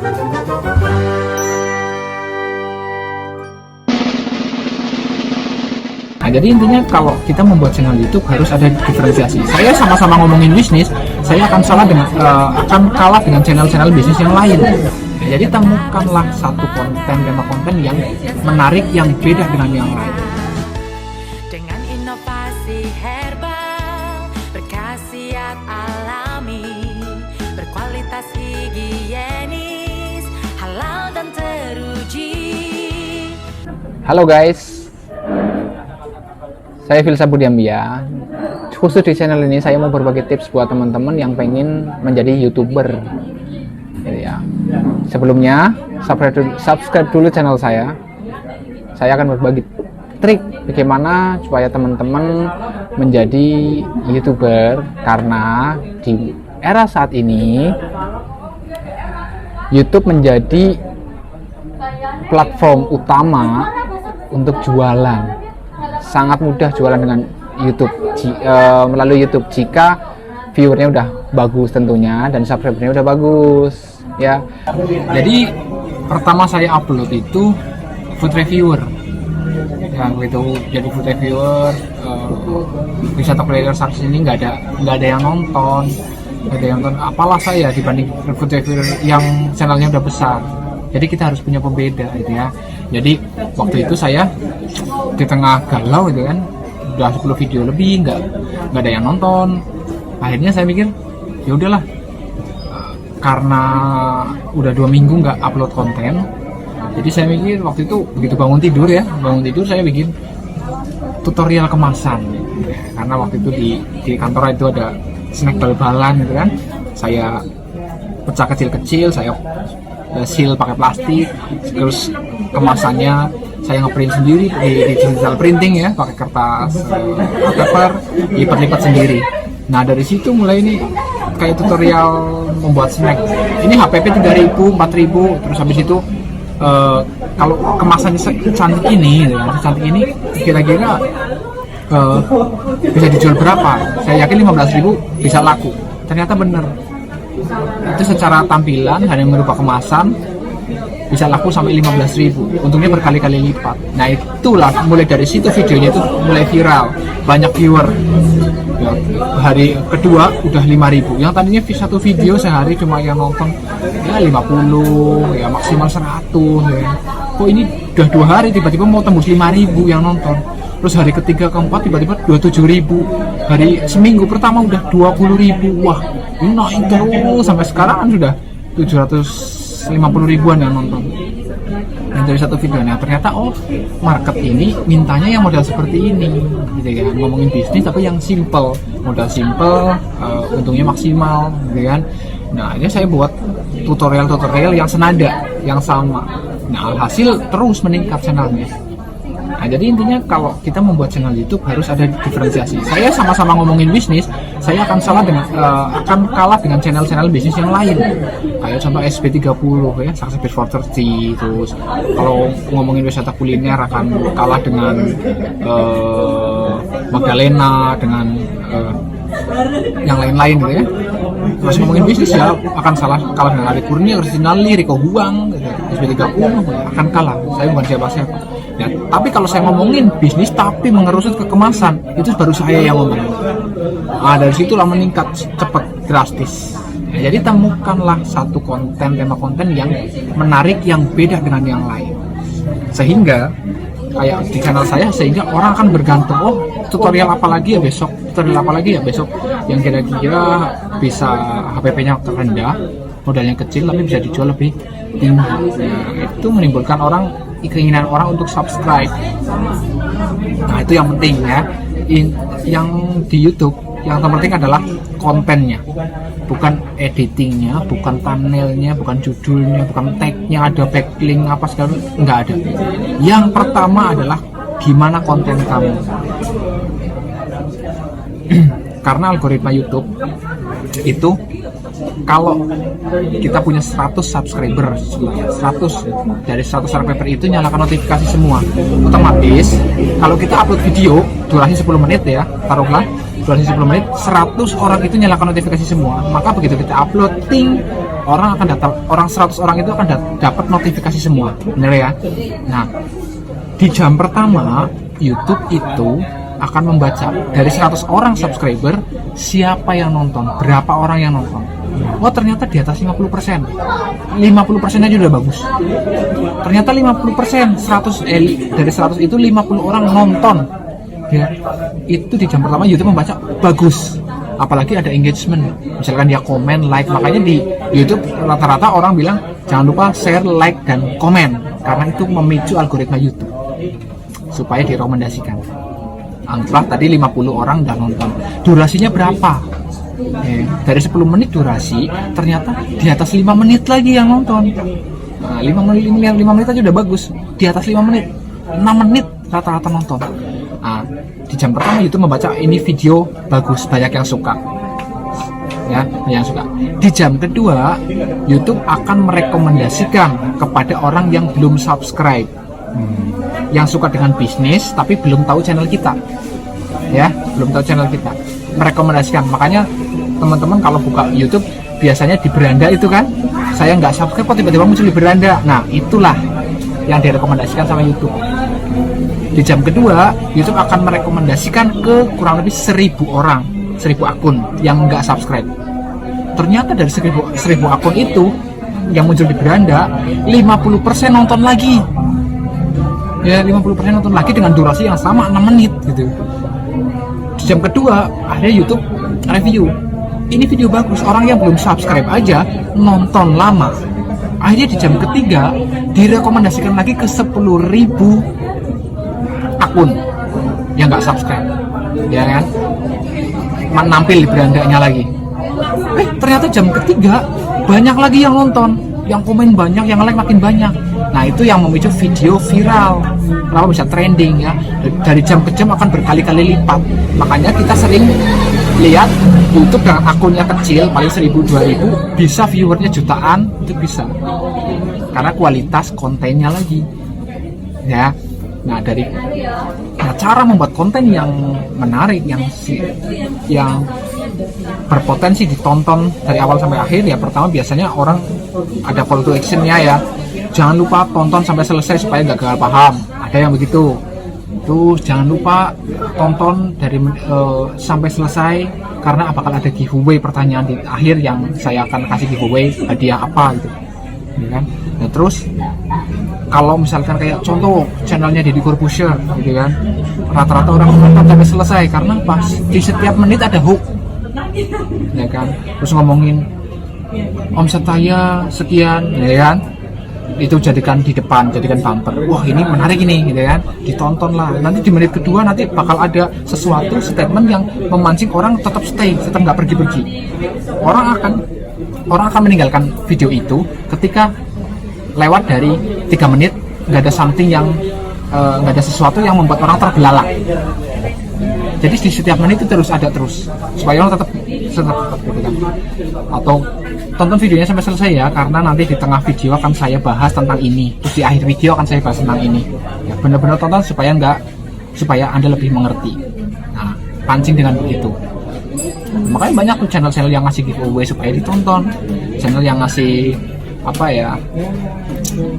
Nah, jadi intinya kalau kita membuat channel YouTube harus ada diferensiasi. Saya sama-sama ngomongin bisnis, saya akan kalah dengan channel-channel bisnis yang lain. Nah, jadi temukanlah satu tema konten yang menarik, yang beda dengan yang lain. Dengan inovasi herbal, berkhasiat alami, berkualitas higienis, halal dan teruji. Halo guys, saya Filsa Budiambia. Khusus di channel ini saya mau berbagi tips buat teman-teman yang pengen menjadi YouTuber. Gitu ya. Sebelumnya subscribe dulu channel saya. Saya akan berbagi trik bagaimana supaya teman-teman menjadi YouTuber, karena di era saat ini YouTube menjadi platform utama untuk jualan. Sangat mudah jualan dengan YouTube melalui YouTube jika viewernya udah bagus tentunya dan subscribernya udah bagus ya. Jadi pertama saya upload itu food reviewer yang itu, jadi food reviewer wisata kuliner sukses ini nggak ada yang nonton, apalah saya dibanding food reviewer yang channelnya udah besar. Jadi kita harus punya pembeda gitu ya. Jadi waktu itu saya di tengah galau gitu kan, udah 10 video lebih nggak ada yang nonton. Akhirnya saya mikir ya udahlah, karena udah 2 minggu nggak upload konten. Jadi saya mikir waktu itu begitu bangun tidur saya bikin tutorial kemasan. Karena waktu itu di kantor itu ada snack bal-balan gitu kan. Saya pecah kecil-kecil, saya seal pakai plastik, terus kemasannya saya ngeprint sendiri di digital printing ya, pakai kertas paper, lipat-lipat sendiri. Nah dari situ mulai ini kayak tutorial membuat snack. Ini HPP 3.000, 4.000, terus habis itu kalau kemasannya secantik ini, kira-kira bisa dijual berapa? Saya yakin 15.000 bisa laku. Ternyata bener. Itu secara tampilan hanya merubah kemasan bisa laku sampai 15.000. Untungnya berkali-kali lipat. Nah itulah mulai dari situ videonya itu mulai viral, banyak viewer ya, hari kedua udah 5.000. Yang tadinya satu video sehari cuma yang nonton ya 50 ya, maksimal 100 ya. Kok ini udah 2 hari tiba-tiba mau tembus 5.000 yang nonton. Terus hari ketiga keempat tiba-tiba 27.000. Hari seminggu pertama udah 20.000. Wah ini naik terus sampai sekarang kan sudah 750 ribuan yang nonton yang dari satu video. Nah ternyata market ini mintanya yang modal seperti ini gitu kan, ngomongin bisnis tapi yang simple, modal simple, untungnya maksimal gitu kan. Nah ini saya buat tutorial yang senada, yang sama. Nah alhasil terus meningkat channelnya. Nah, jadi intinya kalau kita membuat channel YouTube harus ada diferensiasi. Saya sama-sama ngomongin bisnis, saya akan kalah dengan channel-channel bisnis yang lain. Kayak contoh SB30 ya, Success Before 30. Terus kalau ngomongin wisata kuliner akan kalah dengan Magdalena, dengan yang lain-lain gitu ya. Terus ngomongin bisnis ya akan kalah dengan Ari Kurnia, Kristinali, Riko Huang, gitu. SB30 akan kalah. Saya bukan siapa-siapa. Ya, tapi kalau saya ngomongin bisnis tapi mengerucut ke kemasan, itu baru saya yang ngomong. Nah, dari situlah meningkat cepat, drastis. Ya, jadi temukanlah satu tema konten yang menarik, yang beda dengan yang lain. Sehingga kayak di channel saya, sehingga orang akan bergantung, tutorial apa lagi ya besok, yang kira-kira bisa HPP-nya rendah, modalnya kecil tapi bisa dijual lebih tinggi. Nah, itu menimbulkan keinginan orang untuk subscribe. Nah itu yang penting ya. Yang di YouTube yang terpenting adalah kontennya, bukan editingnya, bukan thumbnailnya, bukan judulnya, bukan tagnya, ada backlink apa segala, nggak ada. Yang pertama adalah gimana konten kamu. Karena algoritma YouTube itu kalau kita punya 100 subscriber, 100 dari 100 subscriber itu nyalakan notifikasi semua, otomatis kalau kita upload video durasi 10 menit ya, taruhlah durasi 10 menit 100 orang itu nyalakan notifikasi semua, maka begitu kita upload ting, orang 100 orang itu akan dapat notifikasi semua, bener ya. Nah, di jam pertama YouTube itu akan membaca dari 100 orang subscriber siapa yang nonton, berapa orang yang nonton. Wah, ternyata di atas 50%. 50% aja udah bagus. Ternyata 50%, dari 100 itu 50 orang nonton. Ya, itu di jam pertama YouTube membaca bagus. Apalagi ada engagement. Misalkan dia komen, like, makanya di YouTube rata-rata orang bilang jangan lupa share, like, dan komen karena itu memicu algoritma YouTube supaya direkomendasikan. Anggaplah tadi 50 orang udah nonton. Durasinya berapa? Dari 10 menit durasi, ternyata di atas 5 menit lagi yang nonton. Nah, 5 menit aja udah bagus. Di atas 5 menit, 6 menit rata-rata nonton. Nah, di jam pertama YouTube membaca ini video bagus, banyak yang suka. Ya, banyak yang suka. Di jam kedua, YouTube akan merekomendasikan kepada orang yang belum subscribe. Yang suka dengan bisnis tapi belum tahu channel kita. Ya, belum tahu channel kita. Merekomendasikan. Makanya teman-teman kalau buka YouTube biasanya di beranda itu kan, saya nggak subscribe kok tiba-tiba muncul di beranda. Nah, itulah yang direkomendasikan sama YouTube. Di jam kedua, YouTube akan merekomendasikan ke kurang lebih 1000 orang, 1000 akun yang nggak subscribe. Ternyata dari 1000 akun itu yang muncul di beranda, 50% nonton lagi. Ya, 50% nonton lagi dengan durasi yang sama 6 menit gitu. Di jam kedua, akhirnya YouTube review. Ini video bagus, orang yang belum subscribe aja nonton lama. Akhirnya di jam ketiga direkomendasikan lagi ke 10.000 akun yang nggak subscribe, ya kan? Menampil di berandanya lagi. Ternyata jam ketiga banyak lagi yang nonton, yang komen banyak, yang like makin banyak. Nah, itu yang memicu video viral. Kenapa bisa trending ya? Dari jam ke jam akan berkali-kali lipat. Makanya kita sering lihat YouTube dengan akunnya kecil, paling 1000-2000, bisa viewernya jutaan, itu bisa. Karena kualitas kontennya lagi. Ya. Nah, cara membuat konten yang menarik, yang berpotensi ditonton dari awal sampai akhir, ya pertama biasanya orang ada call to action-nya ya. Jangan lupa tonton sampai selesai supaya nggak gagal paham. Ada yang begitu. Terus jangan lupa tonton dari sampai selesai karena bakal ada giveaway, pertanyaan di akhir yang saya akan kasih giveaway hadiah apa gitu. Ya kan? Nah, terus kalau misalkan kayak contoh channelnya Deddy Corbuzier gitu kan, rata-rata orang nonton sampai selesai karena pas di setiap menit ada hook, ya kan? Terus ngomongin omset saya sekian, ya kan? Itu jadikan di depan, jadikan bumper. Wah, ini menarik ini, gitu kan? Ditonton lah. Nanti di menit kedua nanti bakal ada sesuatu statement yang memancing orang tetap stay, tetap nggak pergi-pergi. Orang akan meninggalkan video itu ketika lewat dari 3 menit nggak ada something yang nggak ada sesuatu yang membuat orang terbelalak. Jadi di setiap menit itu terus ada supaya orang tetap gitu kan. Atau tonton videonya sampai selesai ya, karena nanti di tengah video akan saya bahas tentang ini, terus di akhir video akan saya bahas tentang ini. Ya, benar-benar tonton supaya Anda lebih mengerti. Nah, pancing dengan begitu. Makanya banyak tuh channel-channel yang ngasih giveaway supaya ditonton, channel yang ngasih ya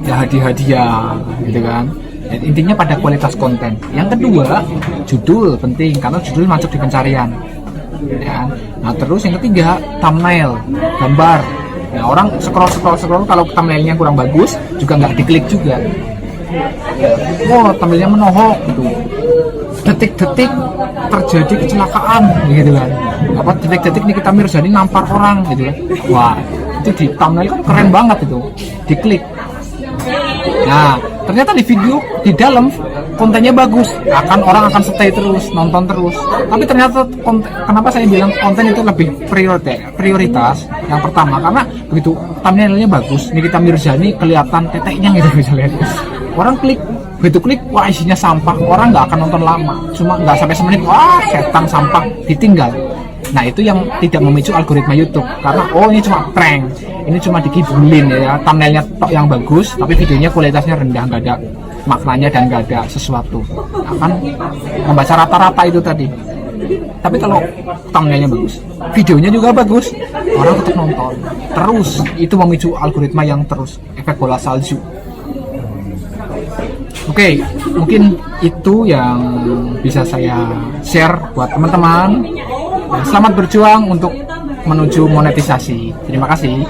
hadiah-hadiah gitu kan. Dan intinya pada kualitas konten. Yang kedua, judul penting karena judul masuk di pencarian. Ya. Nah, terus yang ketiga, thumbnail, gambar. Nah, orang scroll kalau thumbnailnya kurang bagus juga nggak diklik juga. Thumbnailnya menohok gitu. Detik-detik terjadi kecelakaan gitu kan. Detik-detik Nikita Mirzani nampar orang gitu kan. Wah, itu di thumbnail kan keren banget itu. Diklik. Nah, ternyata di video di dalam kontennya bagus, orang akan stay terus, nonton terus. Tapi ternyata kenapa saya bilang konten itu lebih prioritas? Yang pertama karena begitu thumbnailnya bagus, Nikita Mirzani kelihatan teteknya gitu misalnya. Orang begitu klik, wah isinya sampah, orang nggak akan nonton lama. Cuma nggak sampai semenit, wah setan sampah, ditinggal. Nah, itu yang tidak memicu algoritma YouTube karena ini cuma prank, ini cuma dikibulin ya, thumbnailnya tok yang bagus tapi videonya kualitasnya rendah, nggak ada maknanya dan nggak ada sesuatu, akan membaca rata-rata itu tadi. Tapi kalau thumbnailnya bagus, videonya juga bagus, orang tetap nonton. Terus itu memicu algoritma yang terus efek bola salju. Oke, mungkin itu yang bisa saya share buat teman-teman. Selamat berjuang untuk menuju monetisasi. Terima kasih.